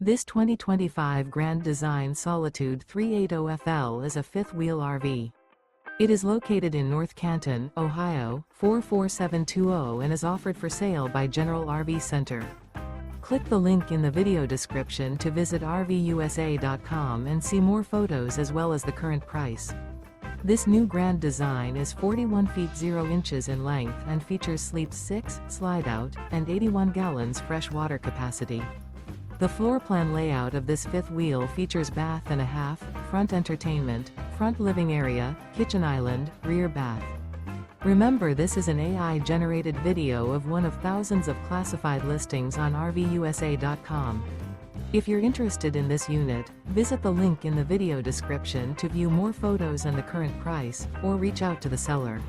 This 2025 Grand Design Solitude 380FL is a fifth-wheel RV. It is located in North Canton, Ohio, 44720 and is offered for sale by General RV Center. Click the link in the video description to visit RVUSA.com and see more photos as well as the current price. This new Grand Design is 41 feet 0 inches in length and features sleep 6, slide-out, and 81 gallons fresh water capacity. The floor plan layout of this fifth wheel features bath and a half, front entertainment, front living area, kitchen island, rear bath. Remember, this is an AI-generated video of one of thousands of classified listings on RVUSA.com. If you're interested in this unit, visit the link in the video description to view more photos and the current price, or reach out to the seller.